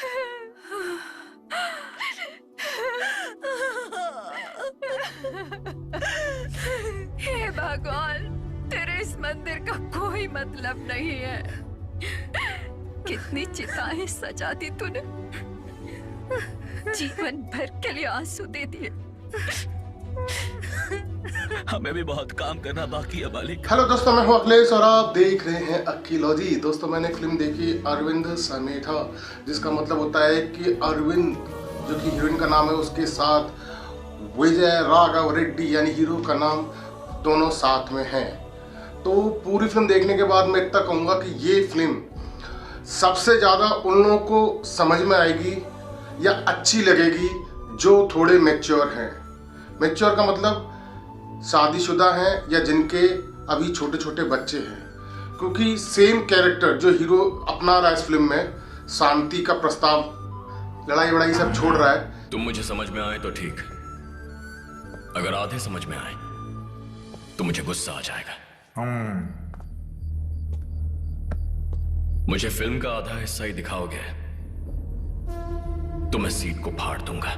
हे भगवान, तेरे इस मंदिर का कोई मतलब नहीं है। कितनी चिताएं सजा दी तूने, जीवन भर के लिए आंसू दे दिए। हमें भी बहुत काम करना बाकी है मालिक। हेलो दोस्तों, मैं हूं अखिलेश और आप देख रहे हैं अक्कीलॉजी। दोस्तों, मैंने एक फिल्म देखी अरविंद समेता, जिसका मतलब होता है कि अरविंद जो कि हीरोइन का नाम है, उसके साथ विजय राघव रेड्डी यानी हीरो का नाम, दोनों साथ में हैं। तो पूरी फिल्म देखने के बाद मैं इतना कहूँगा कि ये फिल्म सबसे ज़्यादा उन लोगों को समझ में आएगी या अच्छी लगेगी जो थोड़े मैच्योर हैं। मैच्योर का मतलब शादीशुदा हैं या जिनके अभी छोटे छोटे बच्चे हैं, क्योंकि सेम कैरेक्टर जो हीरो अपना रहा है इस फिल्म में, शांति का प्रस्ताव, लड़ाई वड़ाई सब छोड़ रहा है। तुम मुझे समझ में आए तो ठीक, अगर आधे समझ में आए तो मुझे गुस्सा आ जाएगा। मुझे फिल्म का आधा हिस्सा ही दिखाओगे तो मैं सीट को फाड़ दूंगा।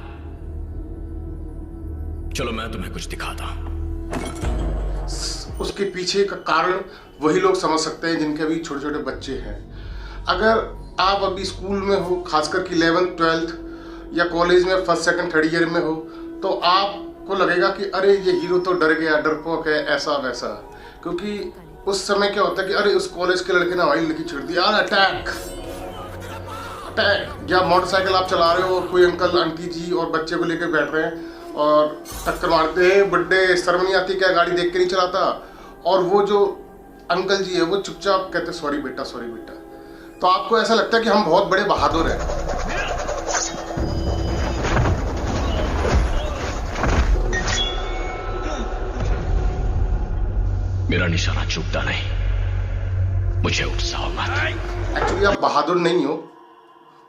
चलो मैं तुम्हें कुछ दिखाता हूं। उसके पीछे का कारण वही लोग समझ सकते हैं जिनके अभी छोटे छोटे बच्चे हैं। अगर आप अभी स्कूल में हो, खासकर कि 11th 12th या कॉलेज में 1st 2nd 3rd ईयर में हो, तो आपको लगेगा कि अरे ये हीरो तो डर गया, डरपोक है, ऐसा वैसा। क्योंकि उस समय क्या होता है कि अरे उस कॉलेज के लड़के ने हवाई लड़की छेड़ दी, यार अटैक अटैक। या मोटरसाइकिल आप चला रहे हो और कोई अंकल आंटी जी और बच्चे को लेकर बैठ रहे हैं और टक्कर मारते हैं, बड्डे शर्म नहीं आती क्या, गाड़ी देख के नहीं चलाता। और वो जो अंकल जी है वो चुपचाप कहते सॉरी बेटा, सॉरी बेटा। तो आपको ऐसा लगता है कि हम बहुत बड़े बहादुर हैं। मेरा निशाना चूकता नहीं, मुझे उकसाओ मत। एक्चुअली आप बहादुर नहीं हो,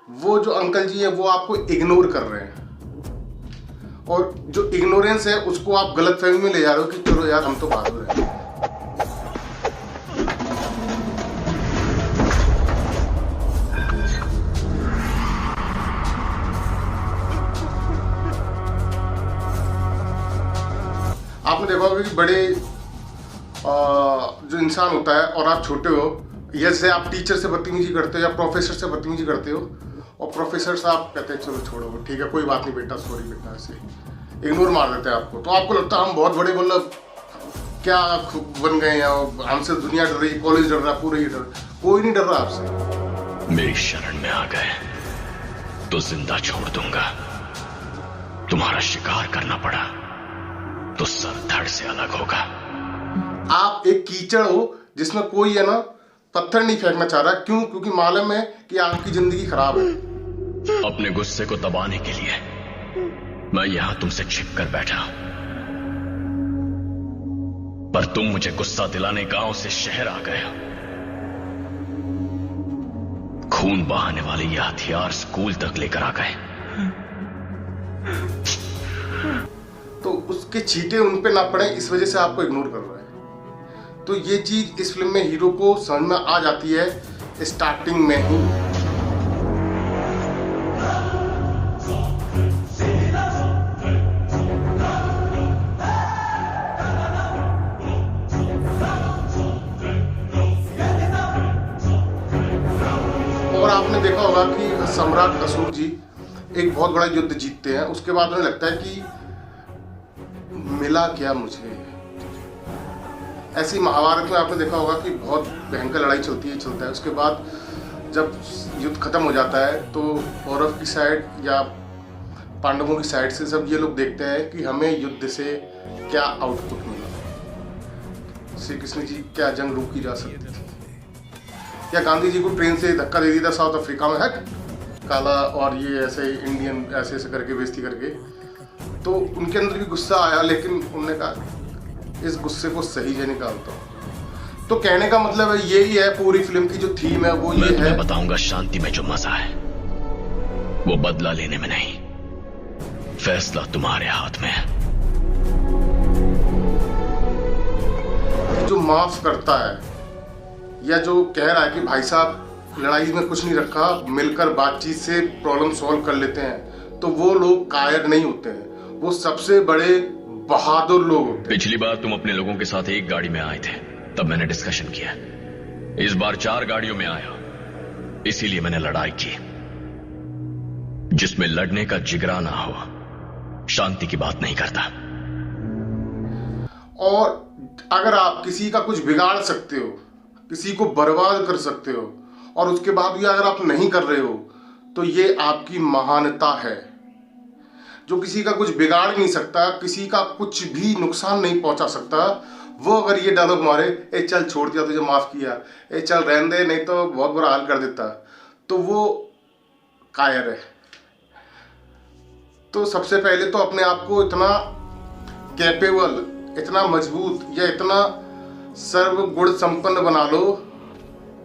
वो जो अंकल जी है वो आपको इग्नोर कर रहे हैं, और जो इग्नोरेंस है उसको आप गलतफहमी में ले जा रहे हो कि चलो यार हम तो बहादुर हैं। आपने देखा होगा कि बड़े जो इंसान होता है और आप छोटे हो, जैसे आप टीचर से बदतमीजी करते हो या प्रोफेसर से बदतमीजी करते हो, और प्रोफेसर साहब कहते हैं चलो छोड़ो, ठीक है कोई बात नहीं बेटा, सॉरी बेटा, ऐसे इग्नोर मार देते हैं आपको। तो आपको लगता है हम बहुत बड़े, मतलब क्या बन गए हैं, हमसे दुनिया डर रही, कॉलेज डर रहा, पूरे ही डर, कोई नहीं डर रहा आपसे। मेरी शरण में आ गए तो जिंदा छोड़ दूंगा, तुम्हारा शिकार करना पड़ा तो सर धड़ से अलग होगा। आप एक कीचड़ हो जिसमें कोई है ना पत्थर नहीं फेंकना चाह रहा। क्यों? क्योंकि मालूम है कि आपकी जिंदगी खराब है। अपने गुस्से को दबाने के लिए मैं यहां तुमसे छिप कर बैठा हूं, पर तुम मुझे गुस्सा दिलाने गांव से शहर आ गए हो। खून बहाने वाले ये हथियार स्कूल तक लेकर आ गए। तो उसके छींटे उन पे ना पड़े, इस वजह से आपको इग्नोर कर रहा है। तो ये चीज इस फिल्म में हीरो को समझ में आ जाती है स्टार्टिंग में ही। और आपने देखा होगा कि सम्राट असुर जी एक बहुत बड़ा युद्ध जीतते हैं, उसके बाद उन्हें लगता है कि मिला क्या मुझे। ऐसी महाभारत में आपने देखा होगा कि बहुत भयंकर लड़ाई चलता है। उसके बाद जब युद्ध खत्म हो जाता है तो कौरव की साइड या पांडवों की साइड से सब ये लोग देखते हैं कि हमें युद्ध से क्या आउटपुट मिला। श्री कृष्ण जी क्या जंग रोकी जा सकती थी, या गांधी जी को ट्रेन से धक्का दे दिया था साउथ अफ्रीका में, हट काला, और ये ऐसे इंडियन ऐसे ऐसे करके बेइज्जती करके। तो उनके अंदर भी गुस्सा आया, लेकिन उन्होंने कहा इस गुस्से को सही से निकालता हूं। तो कहने का मतलब है यही है, पूरी फिल्म की जो थीम है वो ये है। मैं बताऊंगा शांति में जो मजा है वो बदला लेने में नहीं, फैसला तुम्हारे हाथ में है। जो माफ करता है या जो कह रहा है कि भाई साहब लड़ाई में कुछ नहीं रखा, मिलकर बातचीत से प्रॉब्लम सॉल्व कर लेते हैं, तो वो लोग कायर नहीं होते हैं, वो सबसे बड़े बहादुर लोग होते हैं। पिछली बार तुम अपने लोगों के साथ एक गाड़ी में आए थे, तब मैंने डिस्कशन किया। इस बार 4 गाड़ियों में आया, इसीलिए मैंने लड़ाई की, जिसमें लड़ने का जिगरा ना हो, शांति की बात नहीं करता। और अगर आप किसी का कुछ बिगाड़ सकते हो, किसी को बर्बाद कर सकते हो, और उसके बाद भी अगर आप नहीं कर रहे हो, तो ये आपकी महानता है। जो किसी का कुछ बिगाड़ नहीं सकता, किसी का कुछ भी नुकसान नहीं पहुंचा सकता, वो अगर ये डायलॉग मारे, ए चल छोड़ दिया, तुझे माफ किया, ए चल रहने दे, नहीं तो बहुत बुरा हाल कर देता, तो वो कायर है। तो सबसे पहले तो अपने आप को इतना कैपेबल, इतना मजबूत या इतना सर्वगुण संपन्न बना लो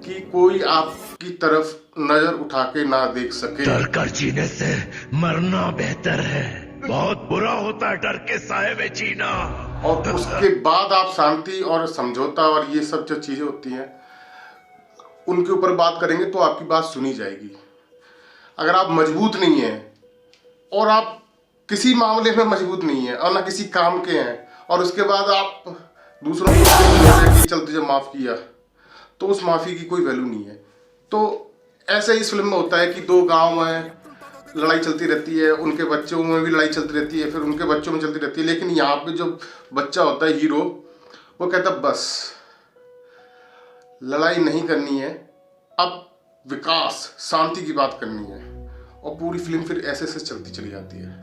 कि कोई आपकी तरफ नजर उठा के ना देख सके। डर कर जीने से मरना बेहतर है। बहुत बुरा होता है डर के साए में जीना। और उसके बाद आप शांति और समझौता और ये सब जो चीजें होती हैं, उनके ऊपर बात करेंगे तो आपकी बात सुनी जाएगी। अगर आप मजबूत नहीं हैं और आप किसी मामले में मजबूत नहीं है और ना किसी काम के हैं, और उसके बाद आप दूसरों को कि चल तुझे माफ किया, तो उस माफी की कोई वैल्यू नहीं है। तो ऐसे ही इस फिल्म में होता है कि 2 गांव में लड़ाई चलती रहती है, उनके बच्चों में भी लड़ाई चलती रहती है, फिर उनके बच्चों में चलती रहती है, लेकिन यहाँ पे जो बच्चा होता है हीरो, वो कहता बस लड़ाई नहीं करनी है, अब विकास शांति की बात करनी है, और पूरी फिल्म फिर ऐसे से चलती चली जाती है।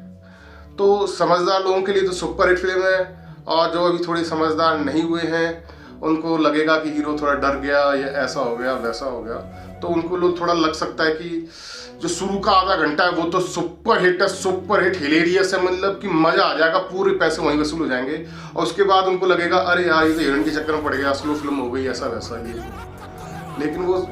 तो समझदार लोगों के लिए तो सुपर हिट फिल्म है, और जो अभी थोड़े समझदार नहीं हुए हैं उनको लगेगा कि हीरो थोड़ा डर गया या ऐसा हो गया वैसा हो गया, तो उनको लोग थोड़ा लग सकता है कि जो शुरू का आधा घंटा है वो तो सुपर हिट है, सुपर हिट हिलेरियस है, मतलब कि मजा आ जाएगा, पूरे पैसे वहीं वसूल हो जाएंगे, और उसके बाद उनको लगेगा अरे यार ये तो हीरोइन के चक्कर में पड़ गया, स्लो फिल्म हो गई, ऐसा वैसा ये। लेकिन वो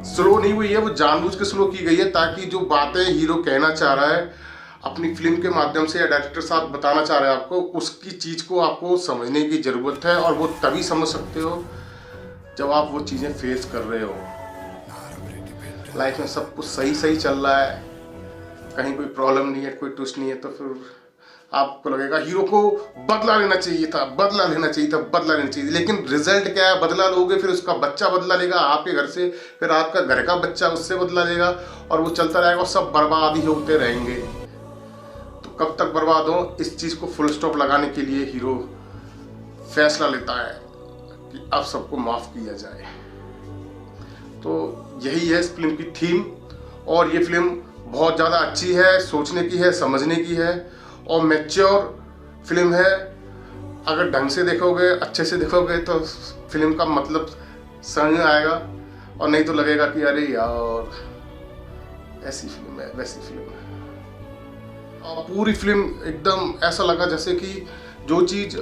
स्लो नहीं हुई है, वो जानबूझ के स्लो की गई है, ताकि जो बातें हीरो कहना चाह रहा है अपनी फिल्म के माध्यम से, या डायरेक्टर साहब बताना चाह रहे हैं आपको, उसकी चीज़ को आपको समझने की ज़रूरत है, और वो तभी समझ सकते हो जब आप वो चीज़ें फेस कर रहे हो। लाइफ में सब कुछ सही सही चल रहा है, कहीं कोई प्रॉब्लम नहीं है, कोई ट्विस्ट नहीं है, तो फिर आपको लगेगा हीरो को बदला लेना चाहिए था, बदला लेना चाहिए था, बदला लेना चाहिए। लेकिन रिजल्ट क्या है? बदला लोगे, फिर उसका बच्चा बदला लेगा आपके घर से, फिर आपका घर का बच्चा उससे बदला लेगा, और वो चलता रहेगा, और सब बर्बाद ही होते रहेंगे। तो कब तक बर्बाद हो, इस चीज़ को फुल स्टॉप लगाने के लिए हीरो फैसला लेता है कि अब सबको माफ़ किया जाए। तो यही है इस फिल्म की थीम, और ये फिल्म बहुत ज़्यादा अच्छी है, सोचने की है, समझने की है, और मैच्योर फिल्म है। अगर ढंग से देखोगे, अच्छे से देखोगे, तो फिल्म का मतलब समझ में आएगा, और नहीं तो लगेगा कि अरे यार ऐसी फिल्म है, वैसी फिल्म है। और पूरी फिल्म एकदम ऐसा लगा जैसे कि जो चीज़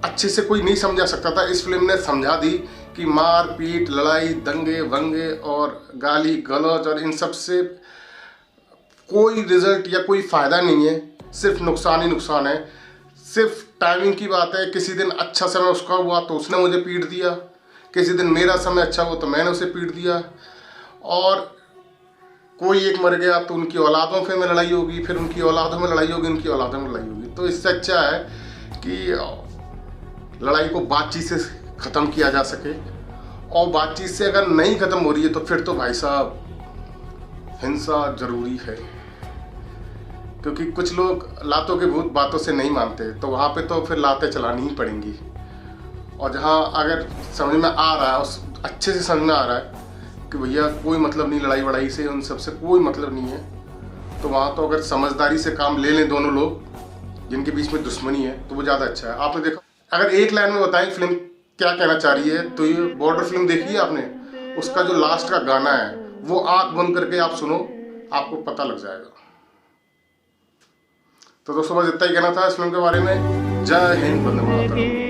अच्छे से कोई नहीं समझा सकता था, इस फिल्म ने समझा दी कि मार पीट, लड़ाई, दंगे वंगे और गाली गलौज और इन सब से कोई रिजल्ट या कोई फ़ायदा नहीं है, सिर्फ नुकसान ही नुकसान है। सिर्फ टाइमिंग की बात है, किसी दिन अच्छा समय उसका हुआ तो उसने मुझे पीट दिया, किसी दिन मेरा समय अच्छा हुआ तो मैंने उसे पीट दिया, और कोई एक मर गया तो उनकी औलादों में लड़ाई होगी, फिर उनकी औलादों में लड़ाई होगी, उनकी औलादों में लड़ाई होगी। तो इससे अच्छा है कि लड़ाई को बातचीत से ख़त्म किया जा सके, और बातचीत से अगर नहीं ख़त्म हो रही है तो फिर तो भाई साहब हिंसा ज़रूरी है, क्योंकि कुछ लोग लातों के भूत बातों से नहीं मानते, तो वहाँ पे तो फिर लातें चलानी ही पड़ेंगी। और जहाँ अगर समझ में आ रहा है, उस अच्छे से समझ में आ रहा है कि भैया कोई मतलब नहीं लड़ाई वड़ाई से, उन सब से कोई मतलब नहीं है, तो वहाँ तो अगर समझदारी से काम ले लें दोनों लोग जिनके बीच में दुश्मनी है, तो वो ज़्यादा अच्छा है। आपने देखा, अगर एक लाइन में बताएं फिल्म क्या कहना चाह रही है, तो ये बॉर्डर फिल्म देखी है आपने, उसका जो लास्ट का गाना है वो आंख बंद करके आप सुनो, आपको पता लग जाएगा। तो दोस्तों बस इतना ही कहना था इस फिल्म के बारे में। जय हिंद, वंदे मातरम।